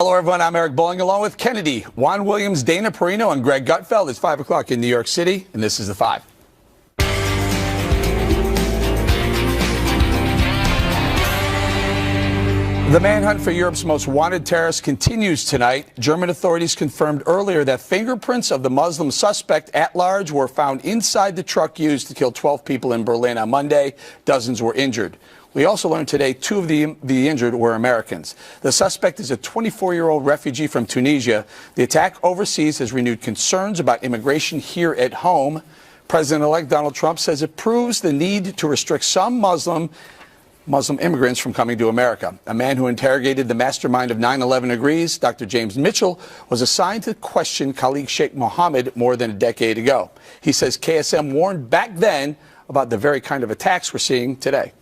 Hello, everyone. I'm Eric Bolling, along with Kennedy, Juan Williams, Dana Perino, and Greg Gutfeld. It's 5 o'clock in New York City, and this is The Five. The manhunt for Europe's most wanted terrorist continues tonight. German authorities confirmed earlier that fingerprints of the Muslim suspect at large were found inside the truck used to kill 12 people in Berlin on Monday. Dozens were injured. We also learned today 2 of the injured were Americans. The suspect is a 24-year-old refugee from Tunisia. The attack overseas has renewed concerns about immigration here at home. President-elect Donald Trump says it proves the need to restrict some Muslim immigrants from coming to America. A man who interrogated the mastermind of 9/11 agrees. Dr. James Mitchell was assigned to question Khalid Sheikh Mohammed more than a decade ago. He says KSM warned back then about the very kind of attacks we're seeing today.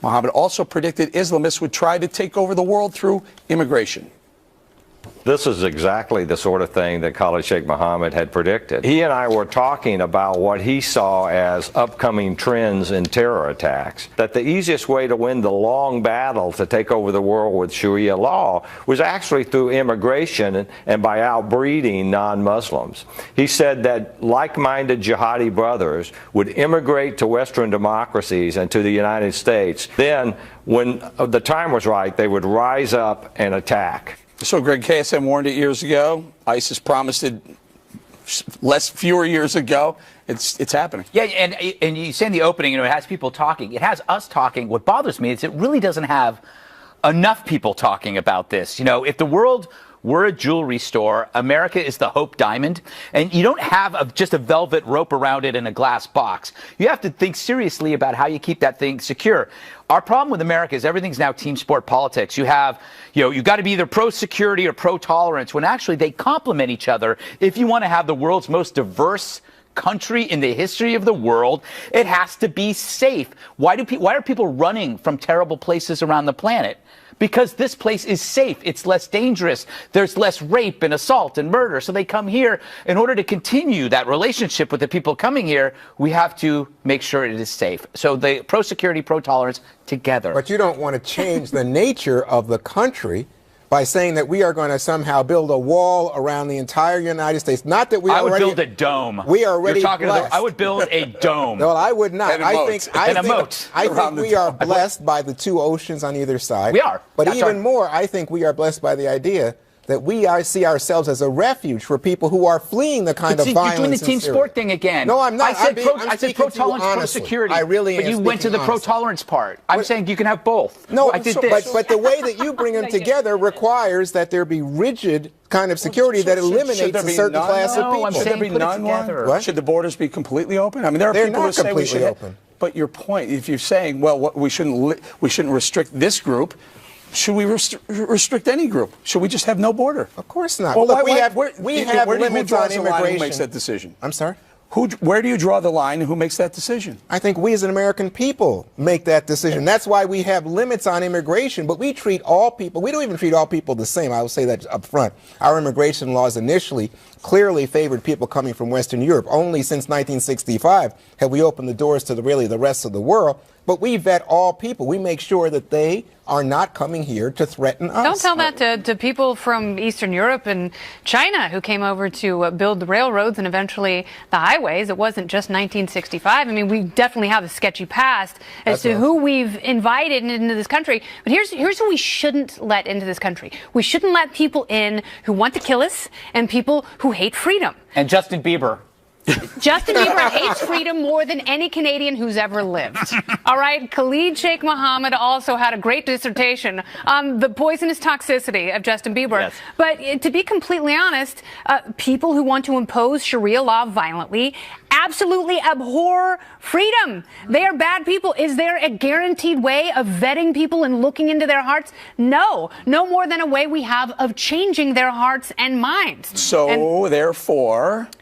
Mohammed also predicted Islamists would try to take over the world through immigration. This is exactly the sort of thing that Khalid Sheikh Mohammed had predicted. He and I were talking about what he saw as upcoming trends in terror attacks, that the easiest way to win the long battle to take over the world with Sharia law was actually through immigration and by outbreeding non-Muslims. He said that like-minded jihadi brothers would immigrate to Western democracies and to the United States. Then, when the time was right, they would rise up and attack. So, Greg, KSM warned it years ago. ISIS promised it fewer years ago. It's happening. Yeah, and you say in the opening, it has people talking. It has us talking. What bothers me is it really doesn't have enough people talking about this. If the world were a jewelry store, America is the Hope Diamond, and you don't have just a velvet rope around it in a glass box. You have to think seriously about how you keep that thing secure. Our problem with America is everything's now team sport politics. You got to be either pro-security or pro-tolerance, when actually they complement each other. If you want to have the world's most diverse country in the history of the world, it has to be safe. Why are people running from terrible places around the planet? Because this place is safe. It's less dangerous. There's less rape and assault and murder. So they come here. In order to continue that relationship with the people coming here, we have to make sure it is safe. So the pro-security, pro-tolerance together. But you don't want to change the nature of the country by saying that we are going to somehow build a wall around the entire United States. Not that we I would build a dome. We are already blessed. I would build a dome. No, I would not. I think we are blessed by the 2 oceans on either side. We are. But even more, I think we are blessed by the idea that we see ourselves as a refuge for people who are fleeing the kind of violence. You're doing the team sport thing again. No, I'm not. I said pro-tolerance, pro-security. I really am. But you went to the pro-tolerance part. I'm saying you can have both. No, I did this. But the way that you bring them together requires that there be rigid kind of security that eliminates a certain class of people. I'm saying put it together. Should the borders be completely open? I mean, there are people who say we should open. But your point, if you're saying, well, we shouldn't restrict this group. Should we restrict any group? Should we just have no border? Of course not. Well, look, we have who limits on immigration. Who makes that decision? I'm sorry? Where do you draw the line, and who makes that decision? I think we as an American people make that decision. That's why we have limits on immigration, but we treat all people, we don't even treat all people the same. I will say that up front. Our immigration laws initially clearly favored people coming from Western Europe. Only since 1965 have we opened the doors to the rest of the world. But we vet all people. We make sure that they are not coming here to threaten us. Don't tell that to people from Eastern Europe and China who came over to build the railroads and eventually the highways. It wasn't just 1965. I mean, we definitely have a sketchy past as to who we've invited into this country. But here's who we shouldn't let into this country. We shouldn't let people in who want to kill us and people who hate freedom. And Justin Bieber. Justin Bieber hates freedom more than any Canadian who's ever lived. All right. Khalid Sheikh Mohammed also had a great dissertation on the poisonous toxicity of Justin Bieber. Yes. But to be completely honest, people who want to impose Sharia law violently absolutely abhor freedom. They are bad people. Is there a guaranteed way of vetting people and looking into their hearts? No. No more than a way we have of changing their hearts and minds. So,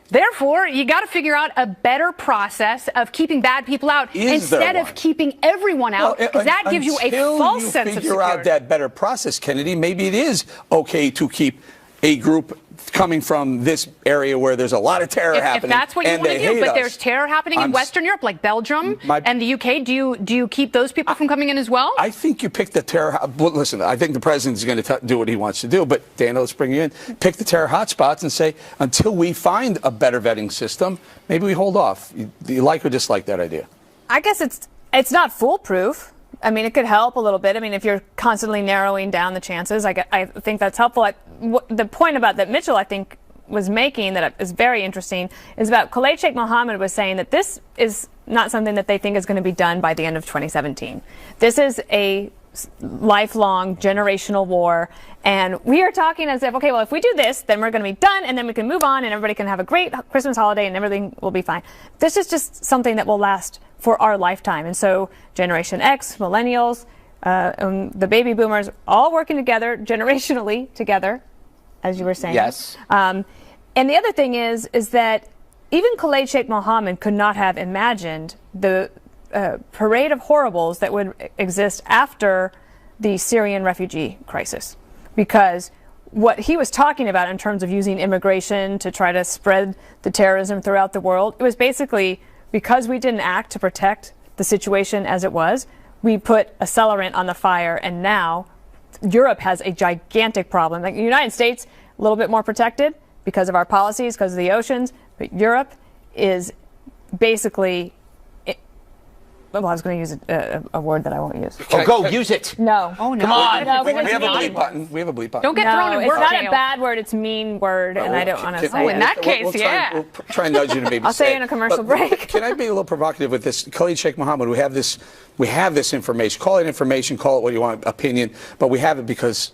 Therefore, you got to figure out a better process of keeping bad people out instead of keeping everyone out, because that gives you a false sense of security. Until you figure out that better process, Kennedy, maybe it is okay to keep a group coming from this area where there's a lot of terror If happening. that's what you and want to they do, hate but us. there's terror happening in Western Europe, like Belgium and the UK. Do you keep those people from coming in as well? I think you pick the terror. Well, listen, I think the president's going to do what he wants to do. But Dana, let's bring you in. Pick the terror hotspots and say, until we find a better vetting system, maybe we hold off. You like or dislike that idea? I guess it's not foolproof. I mean, it could help a little bit. I mean, if you're constantly narrowing down the chances, I think that's helpful. The point about that Mitchell, I think, was making that is very interesting is about Khalid Sheikh Mohammed was saying that this is not something that they think is going to be done by the end of 2017. This is a lifelong generational war, and we are talking as if, okay, well, if we do this, then we're going to be done, and then we can move on, and everybody can have a great Christmas holiday, and everything will be fine. This is just something that will last for our lifetime, and so Generation X, millennials, the baby boomers, all working together, generationally together, as you were saying. Yes. And the other thing is that even Khalid Sheikh Mohammed could not have imagined the parade of horribles that would exist after the Syrian refugee crisis. Because what he was talking about in terms of using immigration to try to spread the terrorism throughout the world, it was basically because we didn't act to protect the situation as it was, we put accelerant on the fire, and now Europe has a gigantic problem. Like the United States, a little bit more protected because of our policies, because of the oceans, but Europe is basically, well, I was going to use a word that I won't use. Oh, go use it. No. Oh, no. Come on. No, We because have a it's bleep button. We have a bleep button. Don't get thrown in it's work not jail. a bad word, it's a mean word, and I don't want to say Oh, in it. that case, we'll try, yeah. We'll try and nudge you to maybe I'll say it. in a commercial But break. Can I be a little provocative with this? Khalid Sheikh Mohammed, we have this information. Call it information, call it what you want, opinion, but we have it because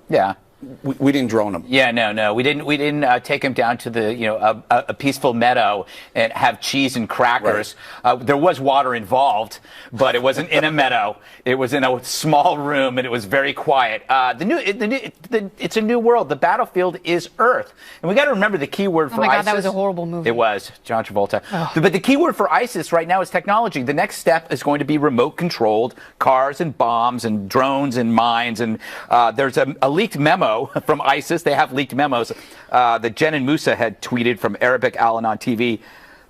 Yeah. we didn't drone him. Yeah, no, we didn't take him down to the a peaceful meadow and have cheese and crackers. There was water involved, but it wasn't in a meadow. It was in a small room, and it was very quiet. It's a new world. The battlefield is Earth, and we got to remember the key word for Oh my ISIS. God, that was a horrible movie. It was John Travolta. But the key word for ISIS right now is technology. The next step is going to be remote-controlled cars and bombs and drones and mines. And there's a leaked memo from ISIS. They have leaked memos that Jenin Musa had tweeted from Arabic Al-Anon TV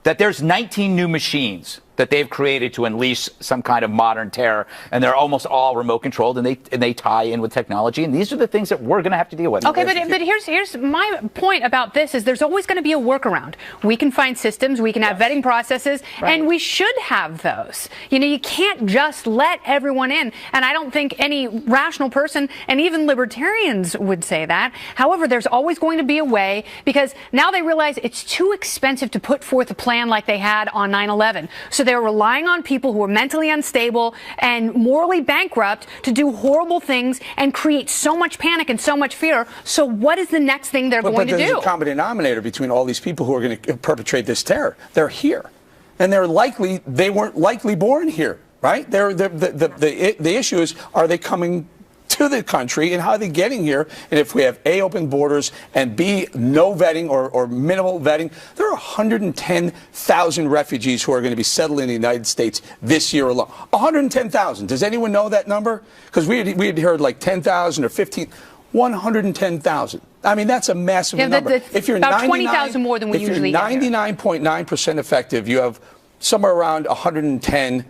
that there's 19 new machines that they've created to unleash some kind of modern terror, and they're almost all remote controlled, and they tie in with technology, and these are the things that we're going to have to deal with. Okay, but here's my point about this is there's always going to be a workaround. We can find systems, we can have vetting processes, and we should have those. You can't just let everyone in, and I don't think any rational person, and even libertarians would say that. However, there's always going to be a way, because now they realize it's too expensive to put forth a plan like they had on 9/11. So they're relying on people who are mentally unstable and morally bankrupt to do horrible things and create so much panic and so much fear. So what is the next thing they're going to there's do? a common denominator between all these people who are going to perpetrate this terror. They're here, and they weren't likely born here, right? The issue is, are they coming to the country, and how are they getting here? And if we have A, open borders, and B, no vetting or minimal vetting, there are 110,000 refugees who are going to be settled in the United States this year alone. 110,000. Does anyone know that number? Because we had heard like 10,000 or 15. 110,000. I mean, that's a massive number. If you're about 20,000 more than we usually get. If you're 99.9% effective, you have somewhere around 110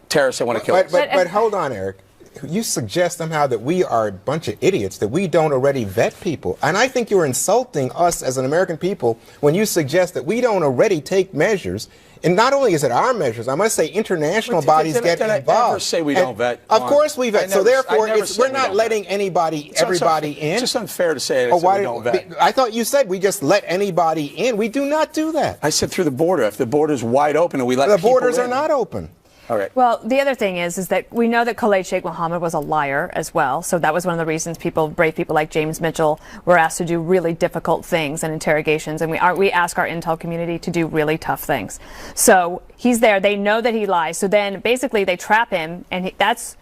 terrorists that want to kill us. But hold on, Eric. You suggest somehow that we are a bunch of idiots, that we don't already vet people. And I think you're insulting us as an American people when you suggest that we don't already take measures. And not only is it our measures, I must say international bodies get involved. I never say we don't vet. Of course we vet. So therefore, we're not letting everybody in. It's just unfair to say that we don't vet. I thought you said we just let anybody in. We do not do that. I said through the border. If the border's wide open and we let the people borders in. are not open. All right. Well, the other thing is that we know that Khalid Sheikh Mohammed was a liar as well. So that was one of the reasons brave people like James Mitchell were asked to do really difficult things and interrogations. And we ask our intel community to do really tough things. So he's there. They know that he lies. So then basically they trap him, and that's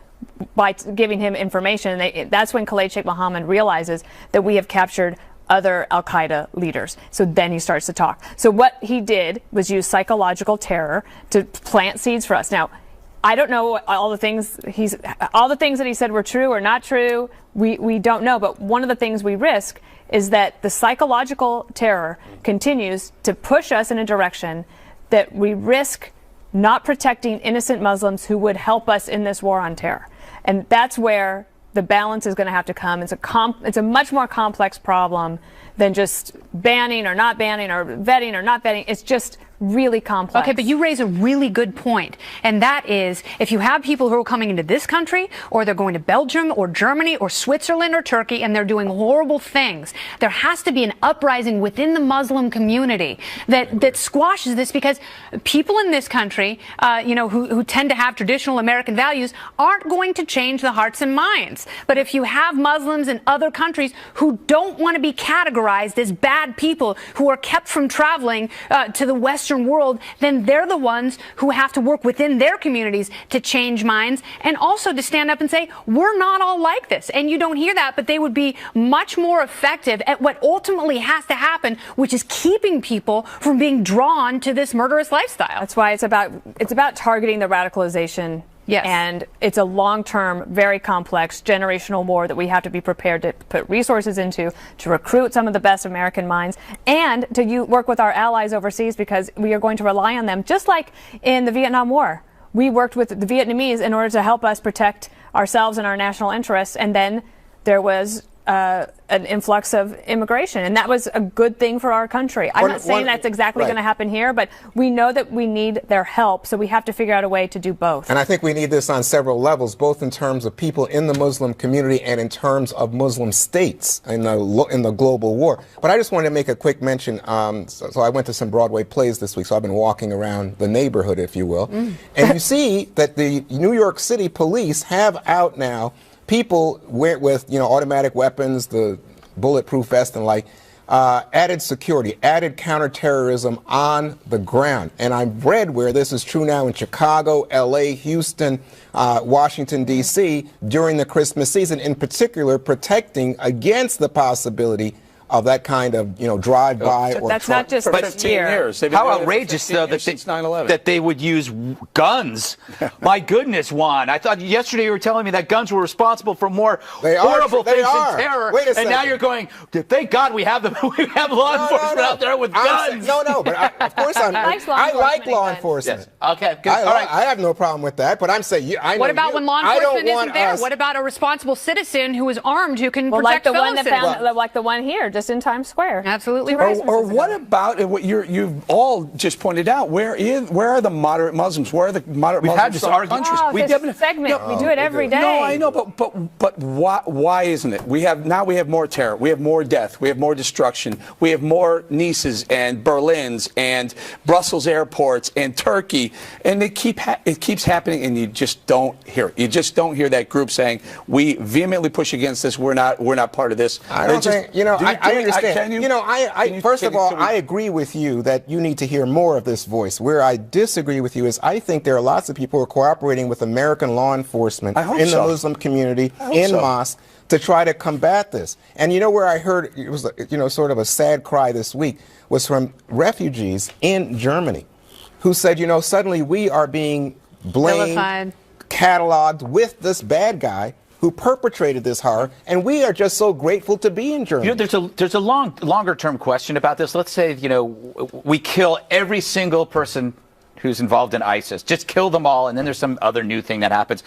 by giving him information. That's when Khalid Sheikh Mohammed realizes that we have captured other al-Qaeda leaders. So then he starts to talk. So what he did was use psychological terror to plant seeds for us. Now, I don't know all the things that he said were true or not true. We don't know. But one of the things we risk is that the psychological terror continues to push us in a direction that we risk not protecting innocent Muslims who would help us in this war on terror. And that's where the balance is going to have to come. It's a much more complex problem than just banning or not banning or vetting or not vetting. It's just really complex. Okay, but you raise a really good point, and that is if you have people who are coming into this country, or they're going to Belgium or Germany or Switzerland or Turkey, and they're doing horrible things, there has to be an uprising within the Muslim community that squashes this, because people in this country, who tend to have traditional American values, aren't going to change the hearts and minds. But if you have Muslims in other countries who don't want to be categorized as bad people, who are kept from traveling to the Western world, then they're the ones who have to work within their communities to change minds, and also to stand up and say, we're not all like this. And you don't hear that, but they would be much more effective at what ultimately has to happen, which is keeping people from being drawn to this murderous lifestyle. That's why it's about targeting the radicalization. Yes. And it's a long-term, very complex, generational war that we have to be prepared to put resources into, to recruit some of the best American minds, and to work with our allies overseas, because we are going to rely on them, just like in the Vietnam War. We worked with the Vietnamese in order to help us protect ourselves and our national interests, and then there was an influx of immigration, and that was a good thing for our country. I'm not saying that's exactly going to happen here, but we know that we need their help, so we have to figure out a way to do both. And I think we need this on several levels, both in terms of people in the Muslim community and in terms of Muslim states in the global war. But I just wanted to make a quick mention. So I went to some Broadway plays this week, so I've been walking around the neighborhood, if you will. And you see that the New York City police have out now people with automatic weapons, the bulletproof vest and like, added security, added counterterrorism on the ground. And I've read where this is true now in Chicago, L.A., Houston, Washington, D.C. during the Christmas season, in particular protecting against the possibility of that kind of, drive-by or that's not just for this 15 year. years. They've been How doing it for outrageous, 15 though, years since 9/11. that they would use guns. My goodness, Juan. I thought yesterday you were telling me that guns were responsible for more horrible things than terror. Wait a and second. now you're going, thank God we have we have law enforcement out there with guns. But of course I like law enforcement. Yes. Okay, good. All right. I have no problem with that, but I'm saying, What about when law enforcement isn't there? What about a responsible citizen who is armed, who can protect fellow citizens? Like the one here, just in Times Square. Absolutely right. Or what about what you've all just pointed out? Where are the moderate Muslims? Where are the moderate We've had Muslims this from argument. countries? Oh, this segment, we do it every day. No, I know, but why isn't it? We have more terror, we have more death, we have more destruction, we have more Nices and Berlins and Brussels airports and Turkey, and it keeps happening, and you just don't hear it. You just don't hear that group saying, we vehemently push against this. We're not part of this. I don't think, I understand. First of all, I agree with you that you need to hear more of this voice. Where I disagree with you is I think there are lots of people who are cooperating with American law enforcement in the Muslim community, in mosques, to try to combat this. And where I heard it was, sort of a sad cry this week was from refugees in Germany who said, suddenly we are being blamed, Vilified. cataloged with this bad guy who perpetrated this horror, and we are just so grateful to be in Germany. There's a longer term question about this. Let's say, we kill every single person who's involved in ISIS. Just kill them all, and then there's some other new thing that happens.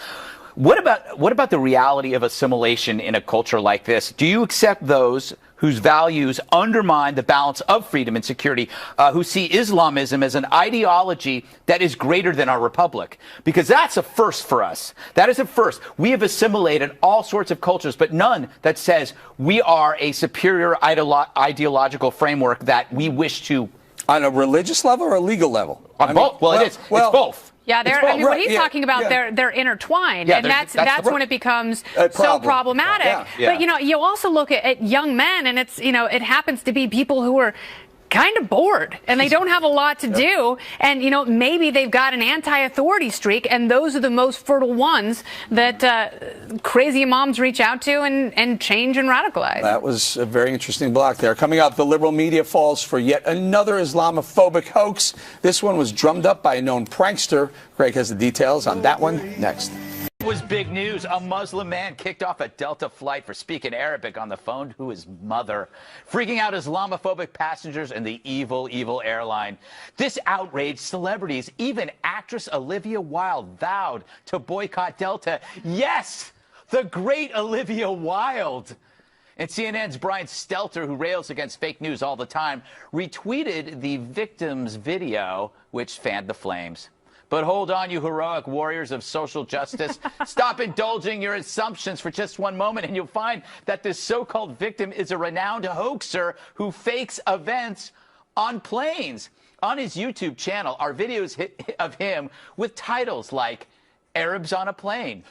What about the reality of assimilation in a culture like this? Do you accept those whose values undermine the balance of freedom and security, who see Islamism as an ideology that is greater than our republic? Because that's a first for us. That is a first. We have assimilated all sorts of cultures, but none that says we are a superior ideological framework that we wish to. On a religious level or a legal level? On both. Well, it's both. Yeah, what he's talking about, they're intertwined, and that's when it becomes so problematic. Yeah. But you also look at young men, and it's it happens to be people who are kind of bored and they don't have a lot to do, and maybe they've got an anti-authority streak, and those are the most fertile ones that crazy moms reach out to and change and radicalize. That was a very interesting block there. Coming up, the liberal media falls for yet another Islamophobic hoax. This one was drummed up by a known prankster. Greg has the details on that one next. Was big news. A Muslim man kicked off a Delta flight for speaking Arabic on the phone to his mother, freaking out Islamophobic passengers and the evil, evil airline. This outraged celebrities. Even actress Olivia Wilde vowed to boycott Delta. Yes, the great Olivia Wilde. And CNN's Brian Stelter, who rails against fake news all the time, retweeted the victim's video, which fanned the flames. But hold on, you heroic warriors of social justice. Stop indulging your assumptions for just one moment, and you'll find that this so-called victim is a renowned hoaxer who fakes events on planes. On his YouTube channel are videos of him with titles like Arabs on a Plane,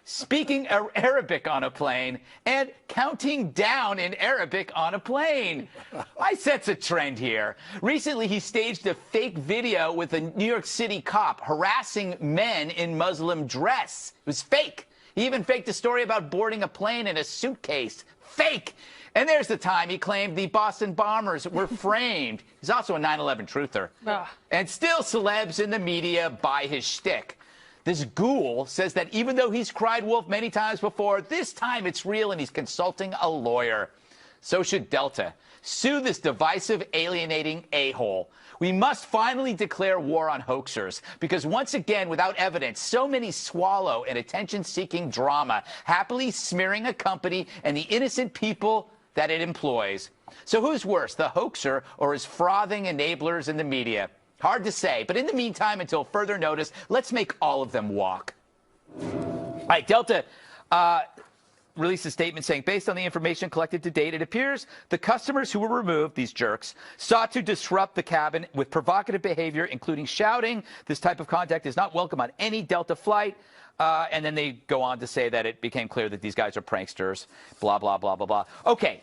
Speaking Arabic on a Plane, and Counting Down in Arabic on a Plane. I sense a trend here. Recently, he staged a fake video with a New York City cop harassing men in Muslim dress. It was fake. He even faked a story about boarding a plane in a suitcase. Fake. And there's the time he claimed the Boston bombers were framed. He's also a 9/11 truther. And still celebs in the media buy his shtick. This ghoul says that even though he's cried wolf many times before, this time it's real and he's consulting a lawyer. So should Delta. Sue this divisive, alienating a-hole. We must finally declare war on hoaxers because once again, without evidence, so many swallow an attention-seeking drama, happily smearing a company and the innocent people that it employs. So who's worse, the hoaxer or his frothing enablers in the media? Hard to say, but in the meantime, until further notice, let's make all of them walk. All right, Delta released a statement saying, based on the information collected to date, it appears the customers who were removed, these jerks, sought to disrupt the cabin with provocative behavior, including shouting. This type of conduct is not welcome on any Delta flight. And then they go on to say that it became clear that these guys are pranksters, blah, blah, blah, blah, blah. Okay.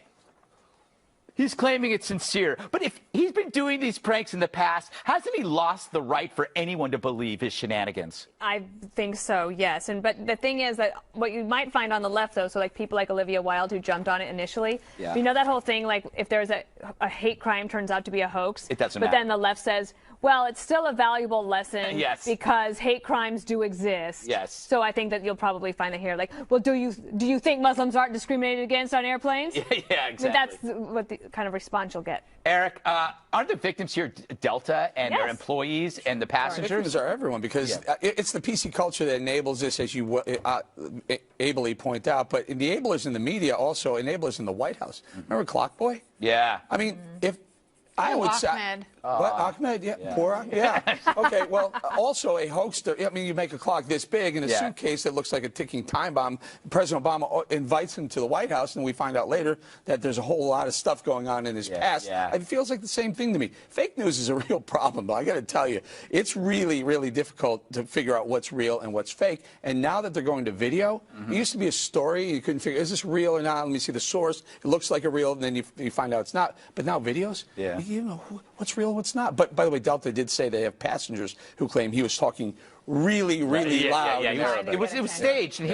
He's claiming it's sincere. But if he's been doing these pranks in the past, hasn't he lost the right for anyone to believe his shenanigans? I think so, yes. But the thing is that what you might find on the left, though, so like people like Olivia Wilde who jumped on it initially, you know that whole thing, like if there's a hate crime turns out to be a hoax, it doesn't matter. But then the left says, well, it's still a valuable lesson because hate crimes do exist. Yes. So I think that you'll probably find it here. Like, well, do you think Muslims aren't discriminated against on airplanes? Yeah, exactly. I mean, that's what the kind of response you'll get. Eric, aren't the victims here Delta and their employees and the passengers? Victims are everyone because it's the PC culture that enables this, as you ably point out. But the enablers in the media also enablers in the White House. Remember Clockboy? Yeah. I mean, if I would say. Ahmed. What? Ahmed? Yeah. Poor Ahmed? Yeah. Okay, well, also a hoaxer. I mean, you make a clock this big in a suitcase that looks like a ticking time bomb. President Obama invites him to the White House, and we find out later that there's a whole lot of stuff going on in his past. It feels like the same thing to me. Fake news is a real problem, but I got to tell you, it's really, really difficult to figure out what's real and what's fake. And now that they're going to video, it used to be a story. You couldn't figure, is this real or not? Let me see the source. It looks like a real, and then you find out it's not. But now videos, you know, what's real, what's not. But by the way, Delta did say they have passengers who claim he was talking really loud. It was staged, and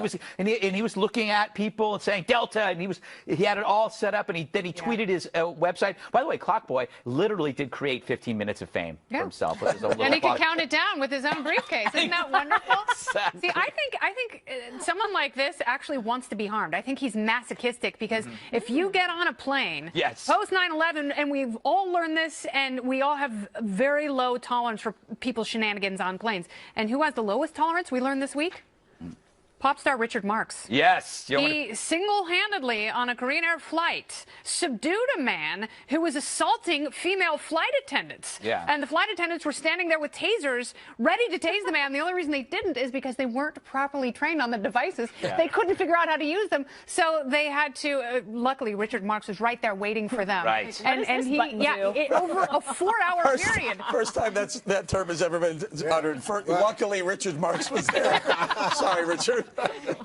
he was looking at people and saying Delta, and he had it all set up, and then he tweeted his website. By the way, Clockboy literally did create 15 minutes of fame for himself. And he could count it down with his own briefcase. Isn't that wonderful? Exactly. See, I think someone like this actually wants to be harmed. I think he's masochistic because if you get on a plane post 9/11, and we've all learned this, and we all have very low tolerance for people's shenanigans on planes, and who has the lowest tolerance, we learned this week? Pop star Richard Marx. Yes. He single-handedly, on a Korean Air flight, subdued a man who was assaulting female flight attendants. And the flight attendants were standing there with tasers, ready to tase the man. The only reason they didn't is because they weren't properly trained on the devices. They couldn't figure out how to use them. So they had to, luckily, Richard Marx was right there waiting for them. Right. And he, over a 4-hour period. First time that term has ever been uttered. Luckily, Richard Marx was there. Sorry, Richard.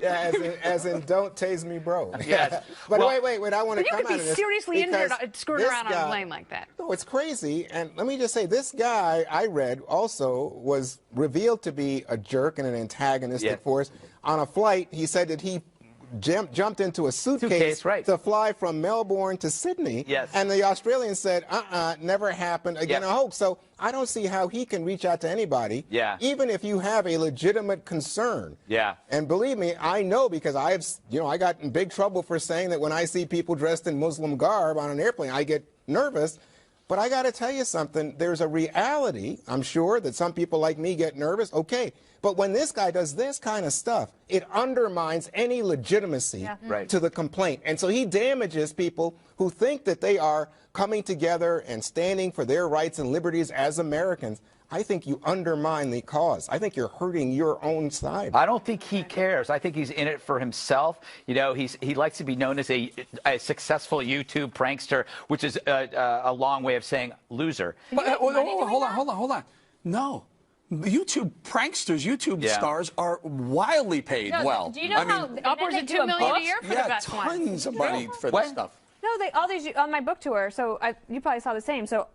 Yeah, as in, don't tase me, bro. Yes. But wait, I want to come out of this. You could be seriously injured screwing around on a plane like that. No, it's crazy. And let me just say, this guy I read also was revealed to be a jerk and an antagonistic force. On a flight, he said that he jumped into a suitcase right. to fly from Melbourne to Sydney. Yes. And the Australians said, never happened, again, Yep. a hoax. So I don't see how he can reach out to anybody, Yeah. even if you have a legitimate concern. Yeah. And believe me, I know, because I got in big trouble for saying that when I see people dressed in Muslim garb on an airplane, I get nervous. But I got to tell you something. There's a reality, I'm sure, that some people like me get nervous. Okay. But when this guy does this kind of stuff, it undermines any legitimacy Right. to the complaint. And so he damages people who think that they are coming together and standing for their rights and liberties as Americans. I think you undermine the cause. I think you're hurting your own side. I don't think he cares. I think he's in it for himself. You know, he likes to be known as a successful YouTube prankster, which is a long way of saying loser. Hold on. No. YouTube pranksters, YouTube stars are wildly paid No, well. do you know how Upwards of $2 million a year for the Yeah, best ones. tons of money for What? this stuff. No, all these on my book tour. So you probably saw the same. So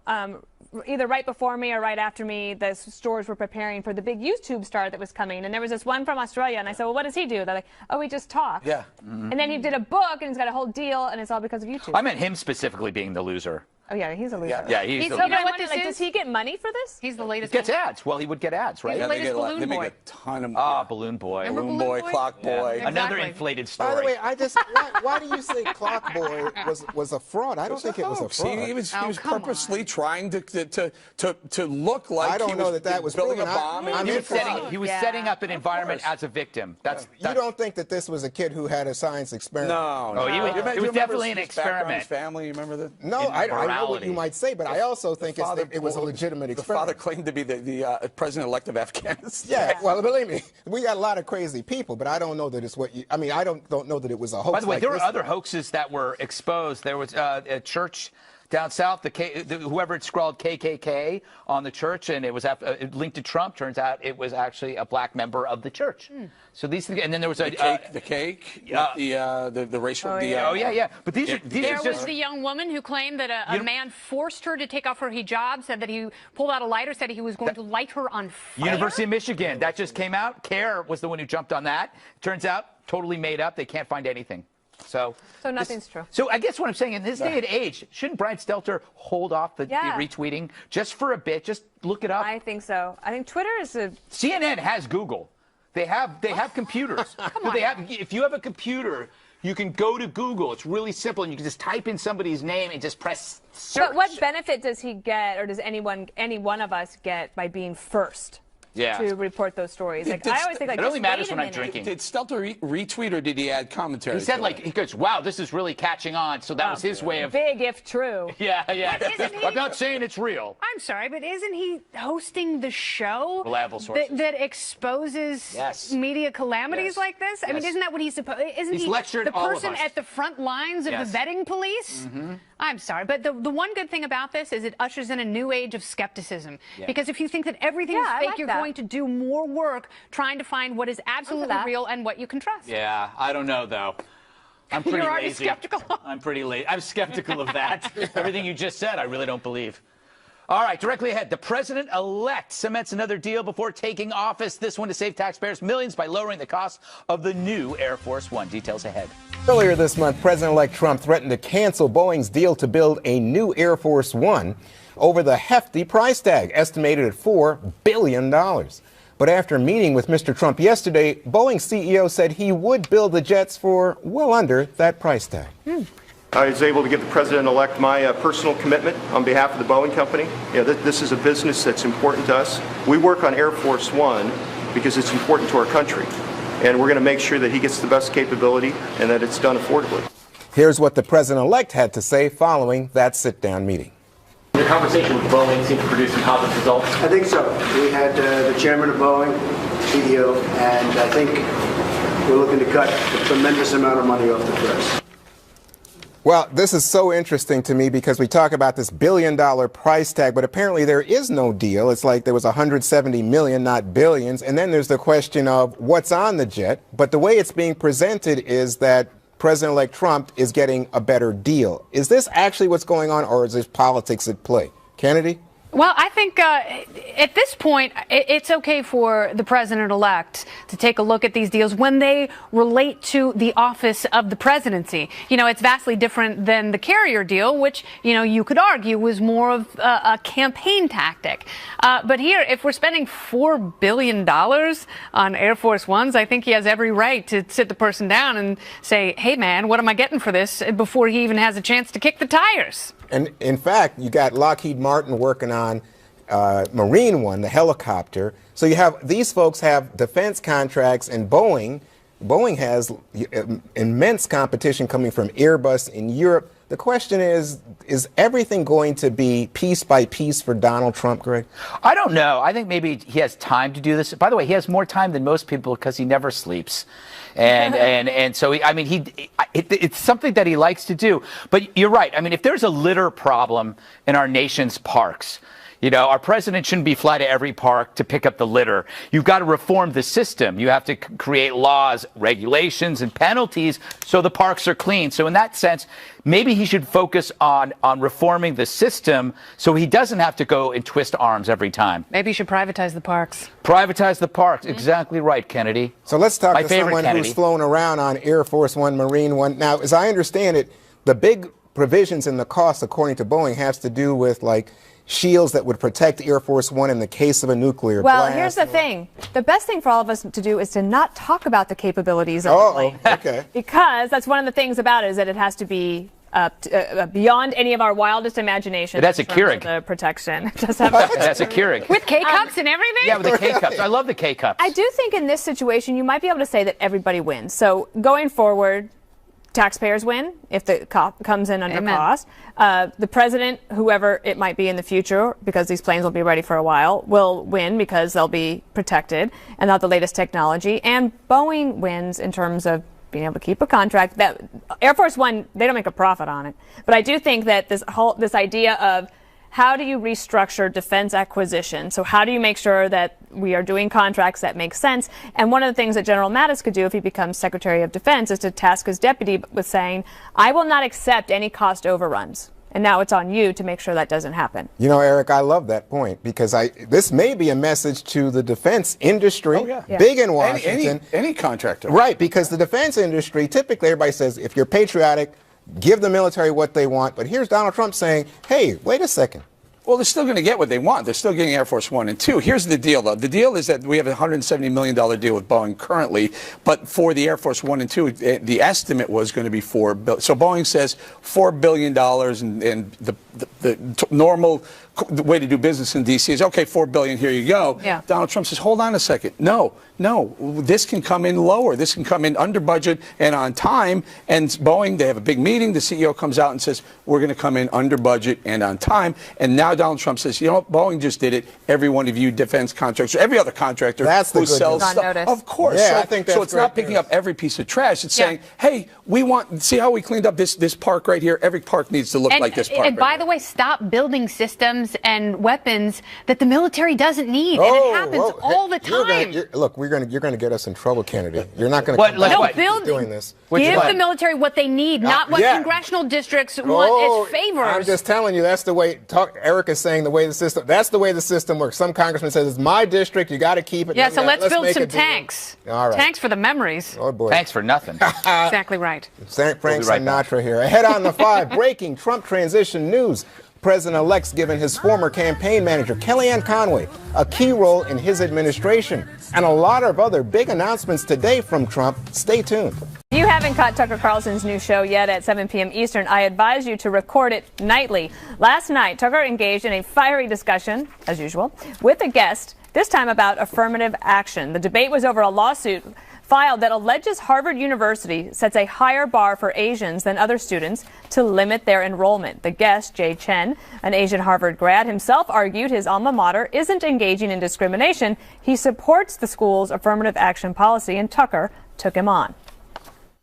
either right before me or right after me, the stores were preparing for the big YouTube star that was coming. And there was this one from Australia, and I said, well, what does he do? They're like, oh, we just talk. Yeah. And then he did a book, and he's got a whole deal, and it's all because of YouTube. I meant him specifically being the loser. Oh yeah, he's a loser. Yeah, he's He's the so loser. You know what this Does is? he get money for this? He's the latest. He gets ads. Well, he would get ads, right? He's the latest Balloon They make Boy. a ton of Ah, Balloon Boy. Remember Balloon Balloon Boy, Boy? Clock Yeah. Boy. Another Exactly. inflated story. By the way, why do you say Clock Boy was a fraud? I don't think it was a fraud. He was Oh, come purposely on. trying to look like I don't he know was that was building proven. a bomb. I'm and He in was for setting, it. he was Yeah. setting up an Of environment course. as a victim. That's You don't think that this was a kid who had a science experiment? No. Oh, he was- You it was remember definitely an his background, experiment. his family, you remember that? No, I know what Immorality. you might say, but I also think it was a legitimate The father experiment. claimed to be the president-elect of Afghanistan. Yeah, well, believe me, we got a lot of crazy people, but I don't know that it's what you. I mean, I don't know that it was a hoax. By the way, like there were this other one. hoaxes that were exposed. There was a church down south, whoever had scrawled KKK on the church, and it was linked to Trump. Turns out it was actually a black member of the church. So these things, and then there was The cake, the racial. oh yeah. But these are There was just the young woman who claimed that a man forced her to take off her hijab, said that he pulled out a lighter, said he was going to light her on fire. University of Michigan. That just came out. CARE was the one who jumped on that. Turns out totally made up. They can't find anything. So nothing's true. So I guess what I'm saying, in this day and age, shouldn't Brian Stelter hold off the retweeting just for a bit? Just look it up. I think so. I think Twitter is a. CNN has Google. They have computers. If you have a computer, you can go to Google. It's really simple, and you can just type in somebody's name and just press search. But what benefit does he get, or does any one of us get by being first? Yeah. To report those stories. Like, I always think like It only just matters wait a when I'm minute. drinking. Did Stelter retweet or did he add commentary? He said, to like, it? he goes, wow, this is really catching on. So that was his way of. Big if true. Yeah. Isn't he- I'm not saying it's real. I'm sorry, but isn't he hosting the show Reliable sources. that exposes Yes. media calamities Yes. like this? I mean, Yes. isn't that what he's supposed? Isn't He's he lectured the all of person us. at the front lines of Yes. the vetting police? I'm sorry, but the one good thing about this is it ushers in a new age of skepticism. Yeah. Because if you think that everything Yeah, is I fake, like you're that. going to do more work trying to find what is absolutely that. real and what you can trust. Yeah, I don't know, though. I'm pretty You're already lazy. skeptical. I'm pretty lazy. I'm skeptical of that. Everything you just said, I really don't believe. All right, directly ahead. The president-elect cements another deal before taking office. This one to save taxpayers millions by lowering the cost of the new Air Force One. Details ahead. Earlier this month, President-elect Trump threatened to cancel Boeing's deal to build a new Air Force One over the hefty price tag, estimated at $4 billion. But after meeting with Mr. Trump yesterday, Boeing CEO said he would build the jets for well under that price tag. I was able to give the president-elect my personal commitment on behalf of the Boeing company. This is a business that's important to us. We work on Air Force One because it's important to our country. And we're going to make sure that he gets the best capability and that it's done affordably. Here's what the president-elect had to say following that sit-down meeting. Your conversation with Boeing seemed to produce some positive results. I think so. We had the chairman of Boeing, CEO, and I think we're looking to cut a tremendous amount of money off the press. Well, this is so interesting to me because we talk about this billion-dollar price tag, but apparently there is no deal. It's like there was 170 million, not billions. And then there's the question of what's on the jet. But the way it's being presented is that President-elect Trump is getting a better deal. Is this actually what's going on, or is this politics at play? Kennedy? Well, I think at this point, it's okay for the president-elect to take a look at these deals when they relate to the office of the presidency. You know, it's vastly different than the carrier deal, which, you know, you could argue was more of a campaign tactic. But here, if we're spending $4 billion on Air Force Ones, I think he has every right to sit the person down and say, hey, man, what am I getting for this, before he even has a chance to kick the tires. And in fact, you got Lockheed Martin working on Marine One, the helicopter. So you have these folks have defense contracts, and Boeing has immense competition coming from Airbus in Europe. The question is everything going to be piece by piece for Donald Trump, Greg? I don't know. I think maybe he has time to do this. By the way, he has more time than most people because he never sleeps. And so, it's something that he likes to do. But you're right. I mean, if there's a litter problem in our nation's parks, you know, our president shouldn't be fly to every park to pick up the litter. You've got to reform the system. You have to create laws, regulations, and penalties so the parks are clean. So in that sense, maybe he should focus on reforming the system so he doesn't have to go and twist arms every time. Maybe you should privatize the parks. Privatize the parks. Exactly right, Kennedy. So let's talk My to favorite someone Kennedy. who's flown around on Air Force One, Marine One. Now, as I understand it, the big provisions in the cost, according to Boeing, has to do with, like, shields that would protect Air Force One in the case of a nuclear blast. Well, here's the thing. The best thing for all of us to do is to not talk about the capabilities of the plane. Okay. Because that's one of the things about it, is that it has to be beyond any of our wildest imagination. That's a Keurig. The protection. It does have That's a Keurig. With K-Cups and everything? Yeah, with the K-Cups. I love the K-Cups. I do think in this situation, you might be able to say that everybody wins. So going forward, taxpayers win if the comes in under Amen. cost. The president, whoever it might be in the future, because these planes will be ready for a while, will win because they'll be protected and not the latest technology. And Boeing wins in terms of being able to keep a contract. That Air Force One, they don't make a profit on it. But I do think that this idea of how do you restructure defense acquisition? So how do you make sure that we are doing contracts that make sense? And one of the things that General Mattis could do if he becomes Secretary of Defense is to task his deputy with saying, I will not accept any cost overruns. And now it's on you to make sure that doesn't happen. You know, Eric, I love that point, because this may be a message to the defense industry, big in Washington. Any contractor. Right, because the defense industry, typically everybody says, if you're patriotic, give the military what they want. But here's Donald Trump saying, hey, wait a second. Well, they're still going to get what they want. They're still getting Air Force One and Two. Here's the deal, though. The deal is that we have a $170 million deal with Boeing currently, but for the Air Force One and Two, the estimate was going to be $4 billion. So Boeing says $4 billion, and the normal way to do business in D.C. is, okay, $4 billion, here you go. Yeah. Donald Trump says, hold on a second. No, this can come in lower. This can come in under budget and on time. And Boeing, they have a big meeting. The CEO comes out and says, we're going to come in under budget and on time. And now Donald Trump says, you know what, Boeing just did it. Every one of you defense contractors, every other contractor who sells stuff. Of course. Yeah, so, I think that's so it's not picking up every piece of trash. It's saying, hey, see how we cleaned up this park right here? Every park needs to look like this park. And by the way, stop building systems and weapons that the military doesn't need. And it happens all the time. You're going to get us in trouble, Kennedy. You're not going to keep doing this. Give the military what they need, not what congressional districts want as favors. I'm just telling you, that's the way. Eric is saying the way the system. That's the way the system works. Some congressman says it's my district. You got to keep it. Yeah, so let's build some tanks. All right. Tanks for the memories. Oh boy. Thanks for nothing. Exactly right. Frank We'll be right Sinatra here. Ahead on the 5, breaking Trump transition news. President-elect's given his former campaign manager, Kellyanne Conway, a key role in his administration. And a lot of other big announcements today from Trump. Stay tuned. If you haven't caught Tucker Carlson's new show yet at 7 p.m. Eastern, I advise you to record it nightly. Last night, Tucker engaged in a fiery discussion, as usual, with a guest, this time about affirmative action. The debate was over a lawsuit filed that alleges Harvard University sets a higher bar for Asians than other students to limit their enrollment. The guest, Jay Chen, an Asian Harvard grad, himself argued his alma mater isn't engaging in discrimination. He supports the school's affirmative action policy, and Tucker took him on.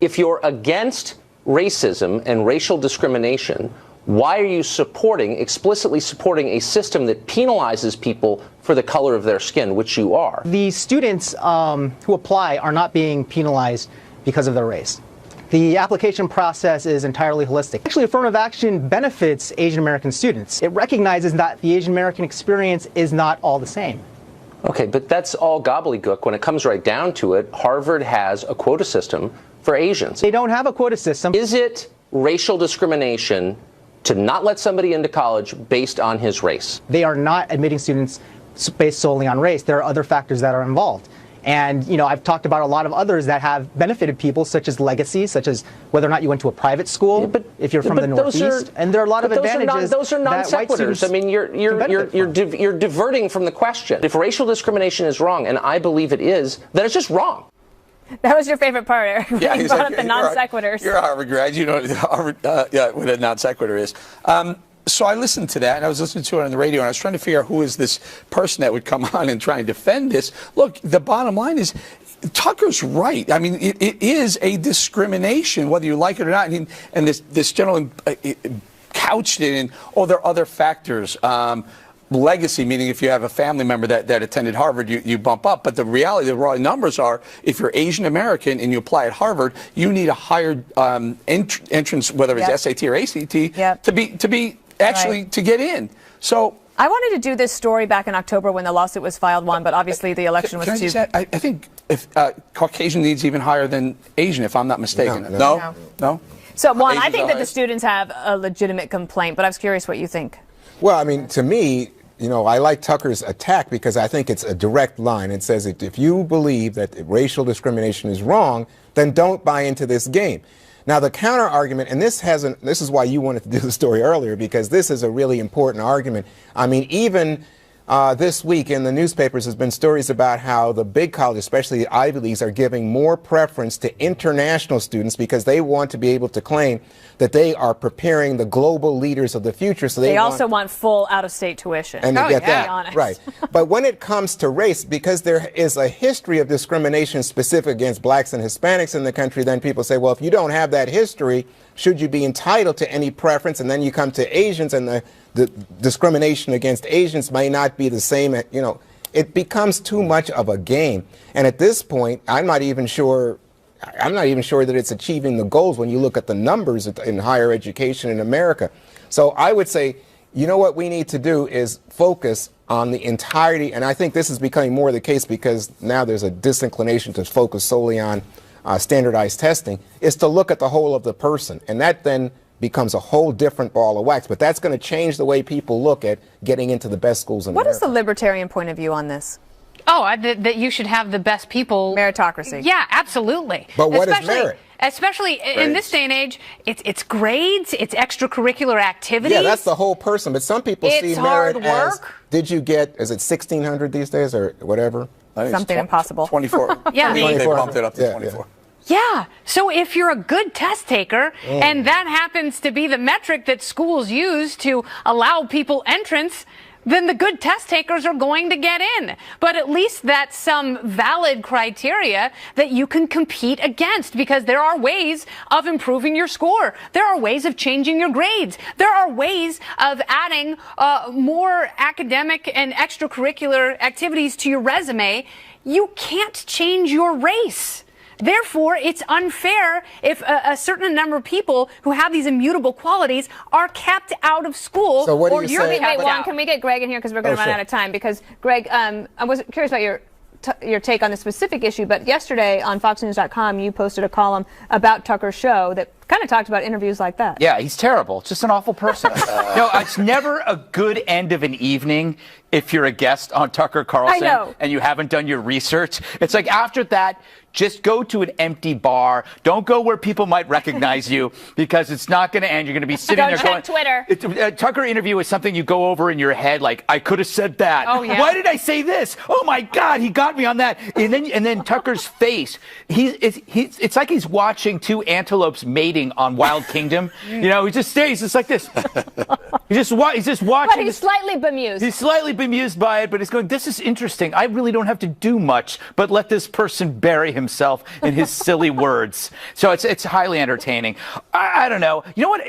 If you're against racism and racial discrimination, why are you explicitly supporting a system that penalizes people for the color of their skin, which you are? The students who apply are not being penalized because of their race. The application process is entirely holistic. Actually, affirmative action benefits Asian American students. It recognizes that the Asian American experience is not all the same. Okay, but that's all gobbledygook. When it comes right down to it, Harvard has a quota system for Asians. They don't have a quota system. Is it racial discrimination to not let somebody into college based on his race? They are not admitting students based solely on race. There are other factors that are involved. And, I've talked about a lot of others that have benefited people, such as legacy, such as whether or not you went to a private school, if you're from the Northeast. And there are a lot of advantages. Those are non sequiturs. I mean, you're diverting from the question. If racial discrimination is wrong, and I believe it is, then it's just wrong. That was your favorite part, Eric. Yeah, you brought up the non sequiturs. You're a Harvard grad. You know what a non sequitur is. So I listened to that, and I was listening to it on the radio, and I was trying to figure out who is this person that would come on and try and defend this. Look, the bottom line is Tucker's right. I mean, it is a discrimination, whether you like it or not. And this gentleman couched it in, there are other factors. Legacy, meaning if you have a family member that attended Harvard, you bump up. But the reality, the raw numbers are, if you're Asian American and you apply at Harvard, you need a higher entrance, whether it's SAT or ACT, to be actually to get in. So I wanted to do this story back in October when the lawsuit was filed, but obviously the election was too. I think if Caucasian needs even higher than Asian, if I'm not mistaken. No. So Juan, I think that the students have a legitimate complaint, but I was curious what you think. Well, I mean, to me, I like Tucker's attack because I think it's a direct line. It says if you believe that racial discrimination is wrong, then don't buy into this game. Now, the counter argument, and this is why you wanted to do the story earlier, because this is a really important argument. I mean, even this week in the newspapers has been stories about how the big colleges, especially the Ivy Leagues, are giving more preference to international students because they want to be able to claim that they are preparing the global leaders of the future. So they also want full out-of-state tuition. And they get that, right. But when it comes to race, because there is a history of discrimination specific against blacks and Hispanics in the country, then people say, well, if you don't have that history, should you be entitled to any preference? And then you come to Asians, and the discrimination against Asians may not be the same. It becomes too much of a game. And at this point, I'm not even sure that it's achieving the goals when you look at the numbers in higher education in America. So I would say, what we need to do is focus on the entirety. And I think this is becoming more the case because now there's a disinclination to focus solely on standardized testing, is to look at the whole of the person. And that then becomes a whole different ball of wax. But that's going to change the way people look at getting into the best schools in America. What is the libertarian point of view on this? That you should have the best people. Meritocracy. Yeah, absolutely. But what is merit? Especially in this day and age, it's grades, it's extracurricular activities. Yeah, that's the whole person. But some people see merit as, did you get, is it 1,600 these days or whatever? Something impossible. 24. Yeah. They bumped it up to 24. Yeah. So if you're a good test taker, and that happens to be the metric that schools use to allow people entrance, then the good test takers are going to get in. But at least that's some valid criteria that you can compete against, because there are ways of improving your score. There are ways of changing your grades. There are ways of adding more academic and extracurricular activities to your resume. You can't change your race. Therefore, it's unfair if a certain number of people who have these immutable qualities are kept out of school. So what do you say? Wait, Juan, can we get Greg in here because we're going to run out of time? Because Greg, I was curious about your take on the specific issue, but yesterday on FoxNews.com you posted a column about Tucker's show that kind of talked about interviews like that. Yeah, he's terrible. Just an awful person. It's never a good end of an evening if you're a guest on Tucker Carlson and you haven't done your research. It's like after that, just go to an empty bar. Don't go where people might recognize you, because it's not going to end. You're going to be sitting there going, Twitter. A Tucker interview is something you go over in your head, like, I could have said that. Oh, yeah. Why did I say this? Oh my God, he got me on that. And then Tucker's face, it's like he's watching two antelopes mating on Wild Kingdom. He just stays just like this. He's just watching. But he's slightly bemused. He's slightly bemused by it, but he's going, this is interesting. I really don't have to do much but let this person bury himself in his silly words. So it's highly entertaining. I don't know. You know what?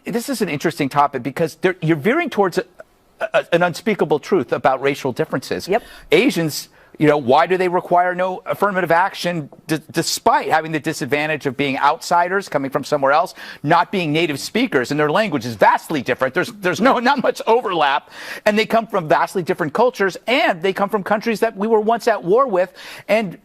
This is an interesting topic because you're veering towards an unspeakable truth about racial differences. Yep. Asians, Why do they require no affirmative action despite having the disadvantage of being outsiders coming from somewhere else, not being native speakers, and their language is vastly different. There's not much overlap, and they come from vastly different cultures, and they come from countries that we were once at war with, and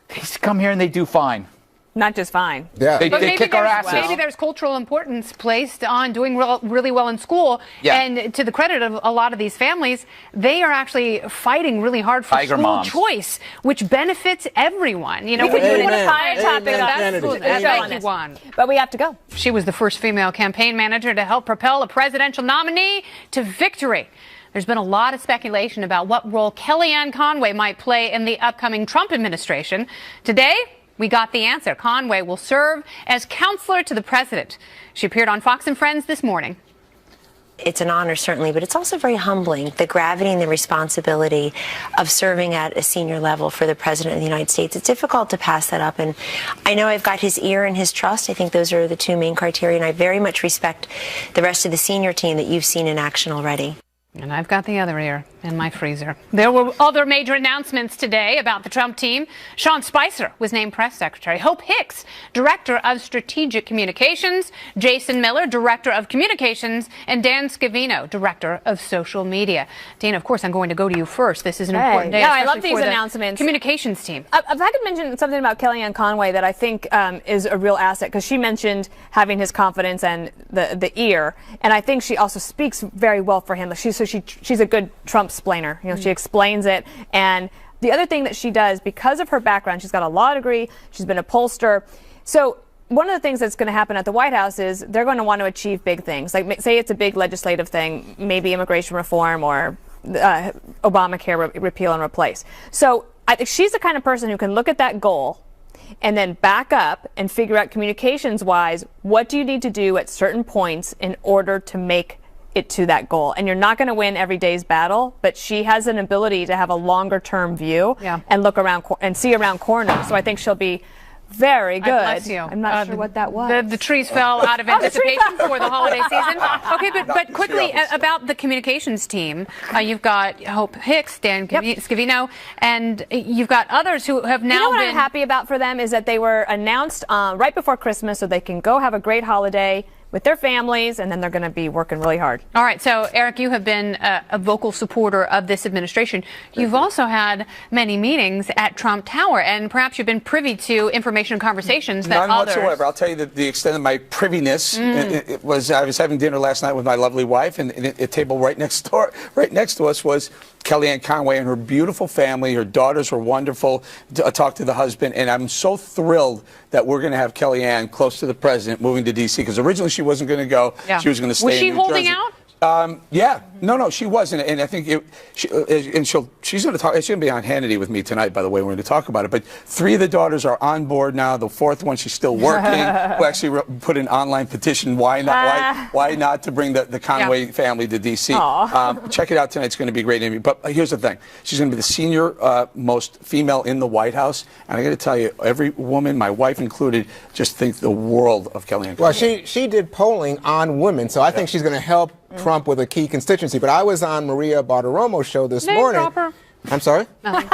they come here and they do fine. Not just fine. Yeah. They kick our asses. Maybe there's cultural importance placed on doing really well in school. Yeah. And to the credit of a lot of these families, they are actually fighting really hard for Tiger school moms. choice, which benefits everyone. We could do an entire topic Amen, about Kennedy. school. That's Show on right, this. Juan. But we have to go. She was the first female campaign manager to help propel a presidential nominee to victory. There's been a lot of speculation about what role Kellyanne Conway might play in the upcoming Trump administration. Today, we got the answer. Conway will serve as counselor to the president. She appeared on Fox and Friends this morning. It's an honor, certainly, but it's also very humbling, the gravity and the responsibility of serving at a senior level for the President of the United States. It's difficult to pass that up, and I know I've got his ear and his trust. I think those are the two main criteria, and I very much respect the rest of the senior team that you've seen in action already. And I've got the other ear in my freezer. There were other major announcements today about the Trump team. Sean Spicer was named press secretary. Hope Hicks, director of strategic communications. Jason Miller, director of communications. And Dan Scavino, director of social media. Dana, of course, I'm going to go to you first. This is an important day. Yeah, I love especially these for the announcements. Communications team. If I could mention something about Kellyanne Conway that I think is a real asset, because she mentioned having his confidence and the ear, and I think she also speaks very well for him. She's a good Trump-splainer. She explains it. And the other thing that she does, because of her background, she's got a law degree, she's been a pollster. So one of the things that's going to happen at the White House is they're going to want to achieve big things. Like, say it's a big legislative thing, maybe immigration reform or Obamacare repeal and replace. So I think she's the kind of person who can look at that goal and then back up and figure out communications-wise, what do you need to do at certain points in order to make it to that goal. And you're not going to win every day's battle, but she has an ability to have a longer term view and look around and see around corners. So I think she'll be very good. Bless you. I'm not sure what that was. The trees fell out of anticipation for the holiday season. Okay, but quickly about the communications team. You've got Hope Hicks, Dan Scavino, and you've got others who have now what been... I'm happy about for them is that they were announced right before Christmas so they can go have a great holiday with their families, and then they're going to be working really hard. All right, so Eric, you have been a vocal supporter of this administration. You've also had many meetings at Trump Tower, and perhaps you've been privy to information and conversations that None others... whatsoever. I'll tell you the extent of my priviness. It was I was having dinner last night with my lovely wife, and a table right next to us was Kellyanne Conway and her beautiful family. Her daughters were wonderful. I talked to the husband, and I'm so thrilled that we're going to have Kellyanne close to the president moving to D.C. because originally she wasn't going to go. Yeah. She was going to stay Was she in New holding Jersey. out? Yeah. No, she wasn't. And I think she's going to talk. She's going to be on Hannity with me tonight, by the way. We're going to talk about it. But 3 of the daughters are on board now. The 4th one, she's still working. We actually put an online petition. Why not to bring the Conway family to D.C. Check it out tonight. It's going to be a great interview. But here's the thing. She's going to be the senior most female in the White House. And I got to tell you, every woman, my wife included, just think the world of Kellyanne Conway. Well, she did polling on women, so I think she's going to help Trump with a key constituency. But I was on Maria Bartiromo's show this morning. Dropper. I'm sorry? Nothing.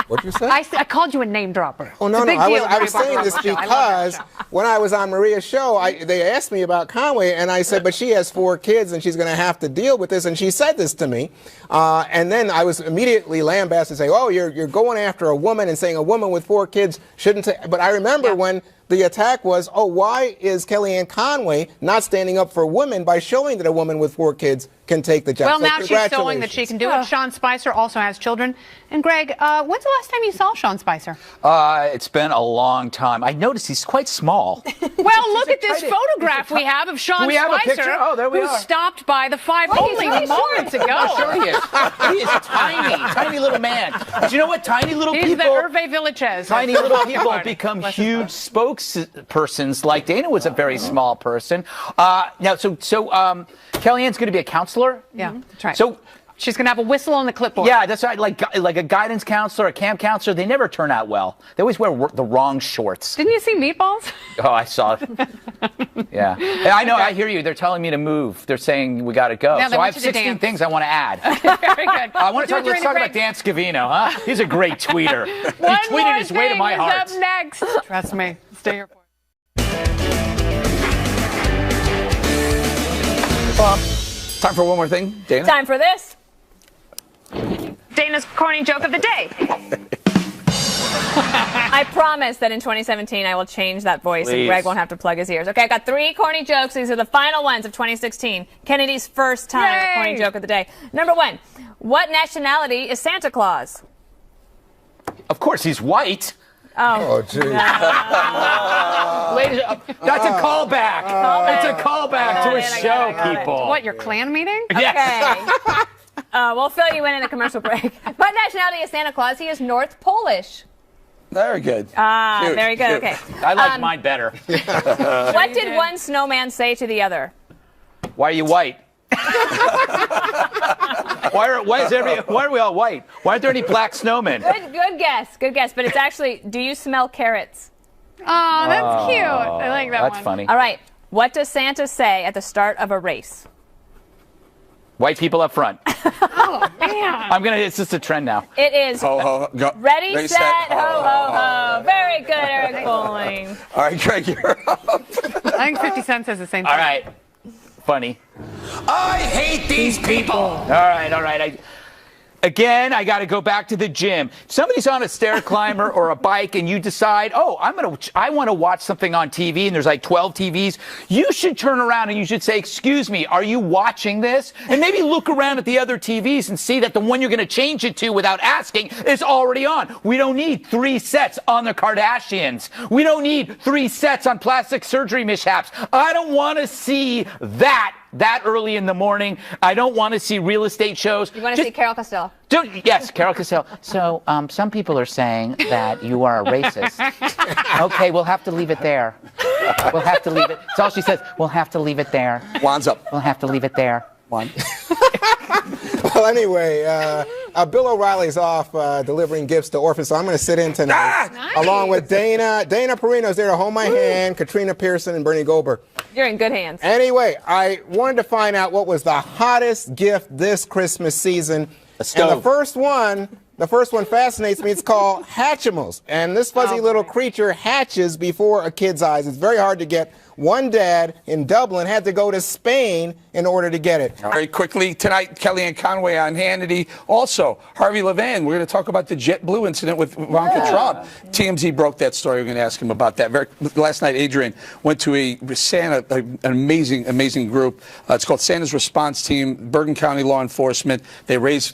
What'd you say? I called you a name dropper. Oh, no, It's a big I deal, was Maria saying this Bartiromo show. I love because that show. when I was on Maria's show, they asked me about Conway, and I said, but she has 4 kids, and she's going to have to deal with this. And she said this to me. And then I was immediately lambasted saying, oh, you're going after a woman and saying a woman with 4 kids shouldn't take. But I remember when the attack was, oh, why is Kellyanne Conway not standing up for women by showing that a woman with 4 kids can take the job? Well, So now she's showing that she can do it. Sean Spicer also has children. And Greg, when's the last time you saw Sean Spicer? It's been a long time. I noticed he's quite small. Well, look at this photograph we have of Sean We have a Spicer, picture? Oh, there we who are. stopped by the 5 only moments ago. Sure he is. He is tiny little man. But you know what? Tiny little He's people. the Hervé Villachez. Tiny little people become huge spokespersons. Like Dana was a very small person. Now, so Kellyanne's going to be a counselor. Yeah, that's right. So She's going to have a whistle on the clipboard. Yeah, that's right. Like a guidance counselor, a camp counselor, they never turn out well. They always wear the wrong shorts. Didn't you see Meatballs? Oh, I saw it. Yeah. I know, I hear you. They're telling me to move. They're saying we got to go. Now they So I want have you to 16 dance. things I want to add. Very good. I want to Do it talk, let's during talk the about break. Dan Scavino, huh? He's a great tweeter. He One tweeted more his way to thing my is heart. up next. Trust me. Stay here for it. Time for one more thing, Dana. Time for this. Dana's corny joke of the day. I promise that in 2017 I will change that voice and Please. Greg won't have to plug his ears. Okay, I got 3 corny jokes. These are the final ones of 2016. Kennedy's first time at corny joke of the day. Number 1. What nationality is Santa Claus? Of course, he's white. Oh, geez. Ladies, that's a callback. It's a callback to a I show, got it. people. What, your clan meeting? Yes. Okay. We'll fill you in the commercial break. What nationality is Santa Claus? He is North Polish. Very good. Cute, Very good. cute. Okay. I like mine better. What did one snowman say to the other? Why are you white? why are we all white? Why aren't there any black snowmen? Good guess. Good guess. But it's actually, do you smell carrots? Oh, that's cute. I like that one. That's funny. All right. What does Santa say at the start of a race? White people up front. Oh, man. It's just a trend now. It is Ho, ho, ho, go. ready, set, ho, ho, ho. Very good, Eric Bowling. All right, Greg, you're up. I think 50 Cent says the same thing. All right. Funny. I hate these people. All right. Again, I got to go back to the gym. If somebody's on a stair climber or a bike and you decide, I want to watch something on TV and there's like 12 TVs, you should turn around and you should say, excuse me, are you watching this? And maybe look around at the other TVs and see that the one you're going to change it to without asking is already on. We don't need 3 sets on the Kardashians. We don't need 3 sets on plastic surgery mishaps. I don't want to see that early in the morning. I don't want to see real estate shows. You want to see Carol Costello? Yes, Carol Costello. So, some people are saying that you are a racist. Okay, we'll have to leave it there. We'll have to leave it. That's all she says. We'll have to leave it there. Juan's up. We'll have to leave it there. Juan. Well, anyway, Bill O'Reilly's off delivering gifts to orphans, so I'm going to sit in tonight, along with Dana. Dana Perino's there to hold my hand, Katrina Pearson, and Bernie Goldberg. You're in good hands. Anyway, I wanted to find out what was the hottest gift this Christmas season. A stove. And the first one fascinates me. It's called Hatchimals. And this fuzzy little creature hatches before a kid's eyes. It's very hard to get. One dad in Dublin had to go to Spain in order to get it. Very quickly, tonight, Kellyanne Conway on Hannity. Also, Harvey Levin. We're going to talk about the JetBlue incident with Ivanka Trump. TMZ broke that story. We're going to ask him about that. Last night, Adrian went to an amazing group. It's called Santa's Response Team, Bergen County Law Enforcement. They raise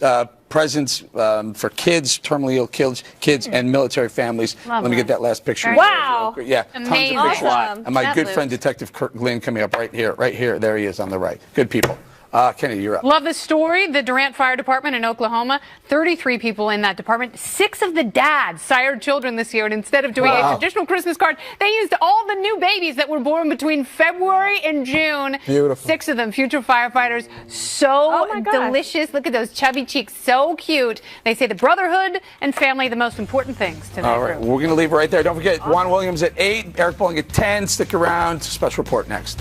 presents for kids, terminally ill kids, and military families. Let me get that last picture. Wow. Yeah, Amazing. tons of pictures. Awesome. And my good JetBlue. friend, Detective Kirk Glynn, coming up right here. There he is on the right. Good people. Kennedy, you're up. Love this story. The Durant Fire Department in Oklahoma, 33 people in that department. 6 of the dads sired children this year, and instead of doing a traditional Christmas card, they used all the new babies that were born between February and June. Beautiful. 6 of them, future firefighters. So my gosh. delicious. Look at those chubby cheeks. So cute. They say the brotherhood and family, the most important things to that All right, group. we're going to leave it right there. Don't forget, Juan Williams at 8, Eric Bowling at 10. Stick around. Special report next.